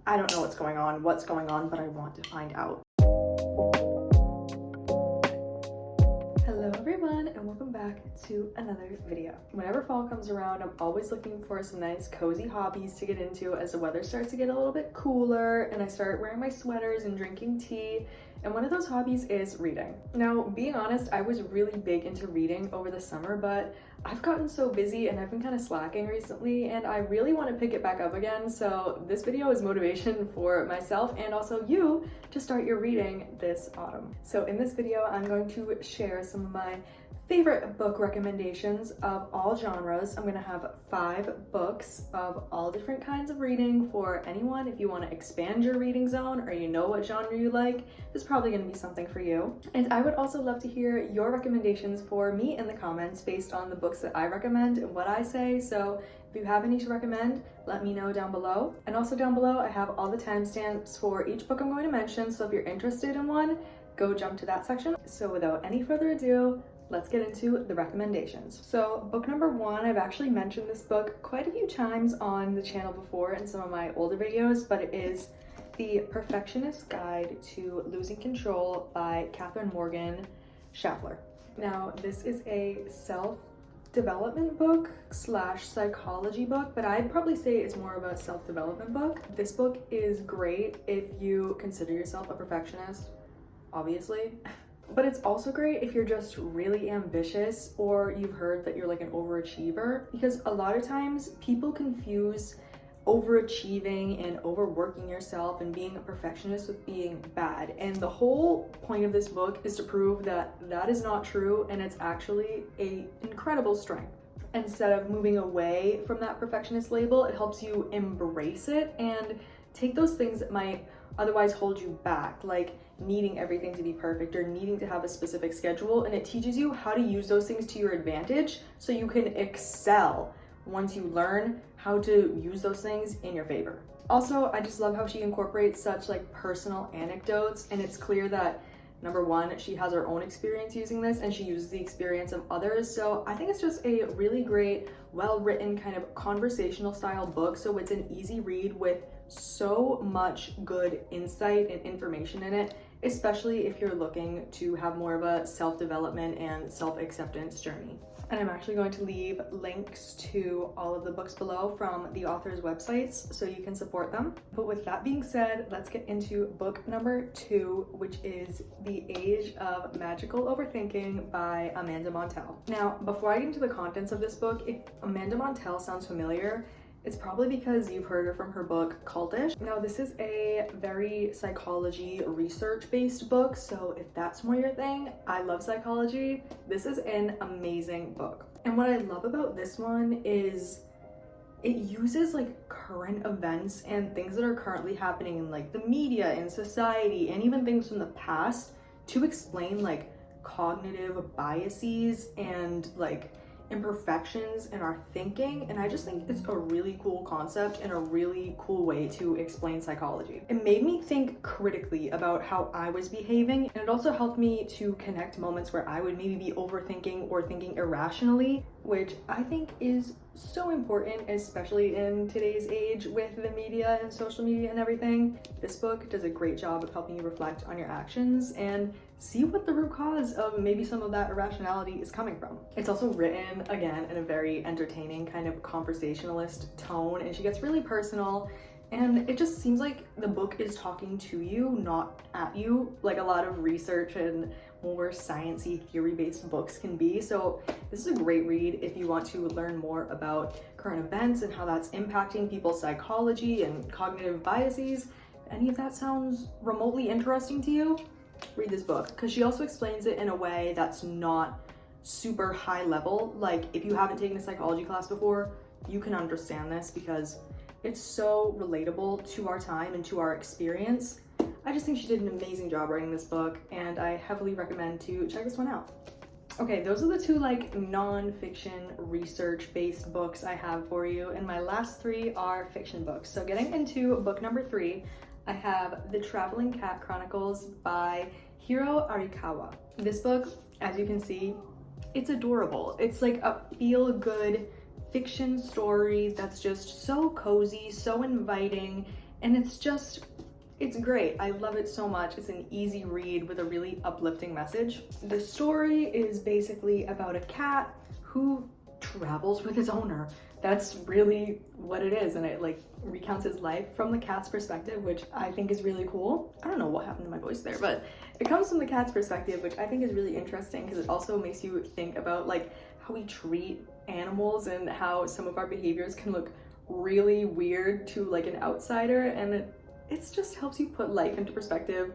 I don't know what's going on, but I want to find out. Hello everyone, and welcome back to another video. Whenever fall comes around, I'm always looking for some nice cozy hobbies to get into as the weather starts to get a little bit cooler and I start wearing my sweaters and drinking tea. And one of those hobbies is reading. Now, being honest, I was really big into reading over the summer, but I've gotten so busy and I've been kind of slacking recently, and I really want to pick it back up again. So this video is motivation for myself and also you to start your reading this autumn. So in this video, I'm going to share some of my favorite book recommendations of all genres. I'm going to have 5 books of all different kinds of reading for anyone. If you want to expand your reading zone or you know what genre you like, this is probably going to be something for you. And I would also love to hear your recommendations for me in the comments based on the books that I recommend and what I say. So if you have any to recommend, let me know down below. And also down below, I have all the timestamps for each book I'm going to mention. So if you're interested in one, go jump to that section. So without any further ado, let's get into the recommendations. So book number 1, I've actually mentioned this book quite a few times on the channel before in some of my older videos, but it is The Perfectionist Guide to Losing Control by Catherine Morgan Schaffer. Now, this is a self-development book / psychology book, but I'd probably say it's more of a self-development book. This book is great if you consider yourself a perfectionist, obviously. But it's also great if you're just really ambitious or you've heard that you're like an overachiever, because a lot of times people confuse overachieving and overworking yourself and being a perfectionist with being bad. And the whole point of this book is to prove that that is not true, and it's actually an incredible strength. Instead of moving away from that perfectionist label, it helps you embrace it and take those things that might otherwise hold you back, like needing everything to be perfect or needing to have a specific schedule, and it teaches you how to use those things to your advantage so you can excel once you learn how to use those things in your favor. Also, I just love how she incorporates such like personal anecdotes, and it's clear that number 1, she has her own experience using this and she uses the experience of others. So I think it's just a really great, well-written kind of conversational style book. So it's an easy read with so much good insight and information in it, especially if you're looking to have more of a self-development and self-acceptance journey. And I'm actually going to leave links to all of the books below from the author's websites so you can support them. But with that being said, let's get into book number 2, which is The Age of Magical Overthinking by Amanda Montell. Now, before I get into the contents of this book, if Amanda Montell sounds familiar, it's probably because you've heard her from her book Cultish. Now, this is a very psychology research-based book, so if that's more your thing, I love psychology. This is an amazing book. And what I love about this one is it uses like current events and things that are currently happening in like the media and society and even things from the past to explain like cognitive biases and like imperfections in our thinking. And I just think it's a really cool concept and a really cool way to explain psychology. It made me think critically about how I was behaving, and it also helped me to connect moments where I would maybe be overthinking or thinking irrationally, which I think is so important, especially in today's age with the media and social media and everything. This book does a great job of helping you reflect on your actions and see what the root cause of maybe some of that irrationality is coming from. It's also written, again, in a very entertaining kind of conversationalist tone, and she gets really personal, and it just seems like the book is talking to you, not at you, like a lot of research and more sciencey theory-based books can be. So this is a great read if you want to learn more about current events and how that's impacting people's psychology and cognitive biases. If any of that sounds remotely interesting to you, read this book, because she also explains it in a way that's not super high level. Like if you haven't taken a psychology class before, you can understand this because it's so relatable to our time and to our experience. I just think she did an amazing job writing this book, and I heavily recommend to check this one out. Okay, those are the 2 like non-fiction research-based books I have for you, and my last 3 are fiction books. So getting into book number 3, I have The Travelling Cat Chronicles by Hiro Arikawa. This book, as you can see, it's adorable. It's like a feel-good fiction story that's just so cozy, so inviting, and it's great. I love it so much. It's an easy read with a really uplifting message. The story is basically about a cat who travels with his owner. That's really what it is, and it like recounts his life from the cat's perspective, which I think is really cool. I don't know what happened to my voice there, but it comes from the cat's perspective, which I think is really interesting because it also makes you think about like how we treat animals and how some of our behaviors can look really weird to like an outsider, and it just helps you put life into perspective,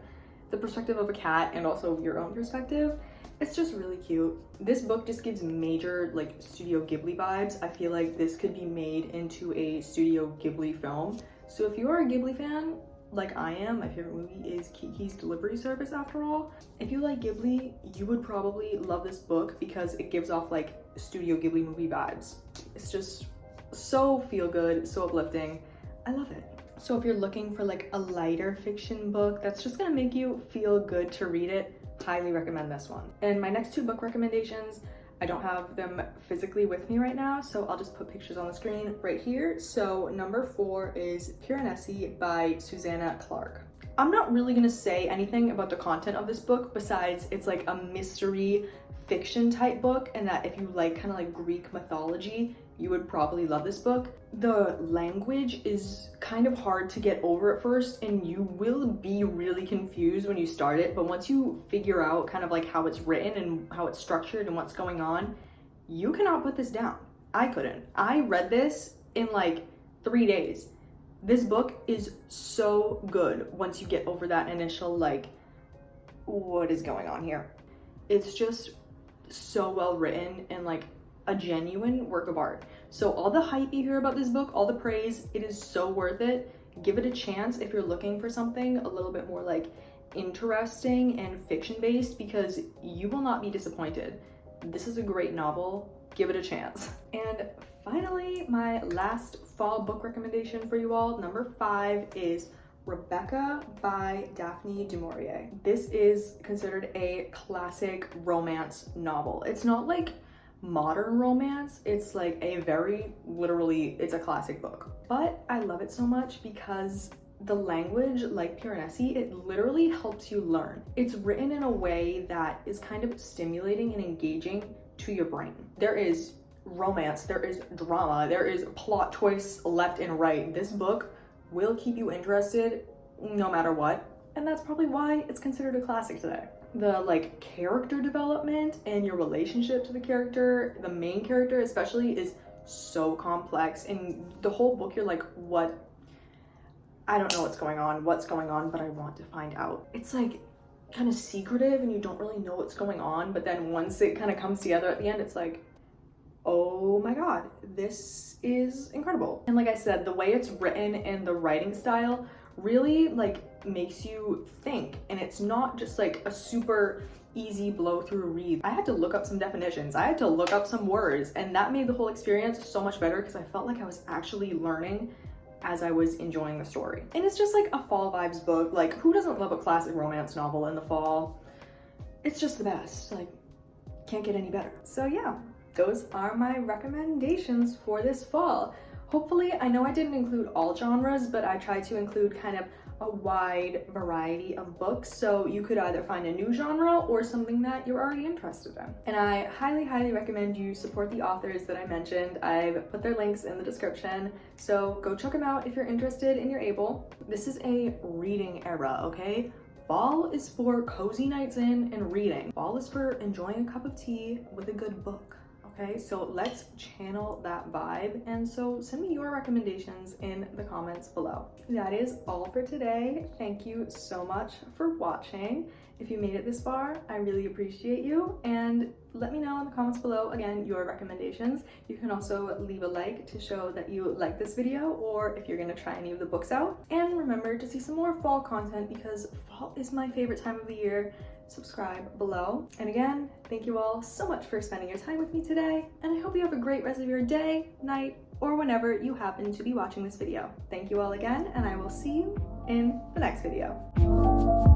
the perspective of a cat and also your own perspective. It's just really cute. This book just gives major like Studio Ghibli vibes. I feel like this could be made into a Studio Ghibli film. So if you are a Ghibli fan, like I am, my favorite movie is Kiki's Delivery Service after all. If you like Ghibli, you would probably love this book because it gives off like Studio Ghibli movie vibes. It's just so feel good, so uplifting. I love it. So if you're looking for like a lighter fiction book that's just gonna make you feel good to read it, highly recommend this one. And my next two book recommendations, I don't have them physically with me right now, so I'll just put pictures on the screen right here. So number 4 is Piranesi by Susanna Clarke. I'm not really gonna say anything about the content of this book besides it's like a mystery fiction type book, and that if you like kind of like Greek mythology, you would probably love this book. The language is kind of hard to get over at first, and you will be really confused when you start it, but once you figure out kind of like how it's written and how it's structured and what's going on, you cannot put this down. I couldn't. I read this in like 3 days. This book is so good once you get over that initial like, what is going on here? It's just so well written and like a genuine work of art. So all the hype you hear about this book, all the praise, it is so worth it. Give it a chance if you're looking for something a little bit more like interesting and fiction based, because you will not be disappointed. This is a great novel. Give it a chance. And finally, my last fall book recommendation for you all, number 5 is Rebecca by Daphne du Maurier. This is considered a classic romance novel. It's not like modern romance, it's like a very literally, it's a classic book. But I love it so much because the language, like Piranesi, it literally helps you learn. It's written in a way that is kind of stimulating and engaging to your brain. There is romance, there is drama, there is plot twists left and right. This book will keep you interested no matter what, and that's probably why it's considered a classic today. The like character development and your relationship to the character, the main character especially, is so complex, and the whole book you're like, what? I don't know what's going on, but I want to find out. It's like kind of secretive and you don't really know what's going on, but then once it kind of comes together at the end, it's like, oh my god, this is incredible. And like I said, the way it's written and the writing style really like makes you think, and it's not just like a super easy blow through read. I had to look up some definitions, I had to look up some words, and that made the whole experience so much better because I felt like I was actually learning as I was enjoying the story. And it's just like a fall vibes book. Like, who doesn't love a classic romance novel in the fall? It's just the best. Like, can't get any better. So yeah, those are my recommendations for this fall. Hopefully, I know I didn't include all genres, but I tried to include kind of a wide variety of books, so you could either find a new genre or something that you're already interested in. And I highly, highly recommend you support the authors that I mentioned. I've put their links in the description, so go check them out if you're interested and you're able. This is a reading era, okay? Fall is for cozy nights in and reading. Fall is for enjoying a cup of tea with a good book. Okay, so let's channel that vibe, and so send me your recommendations in the comments below. That is all for today. Thank you so much for watching. If you made it this far, I really appreciate you, and let me know in the comments below, again, your recommendations. You can also leave a like to show that you like this video, or if you're gonna try any of the books out. And remember to see some more fall content because fall is my favorite time of the year. Subscribe below. And again, thank you all so much for spending your time with me today, and I hope you have a great rest of your day, night, or whenever you happen to be watching this video. Thank you all again, and I will see you in the next video.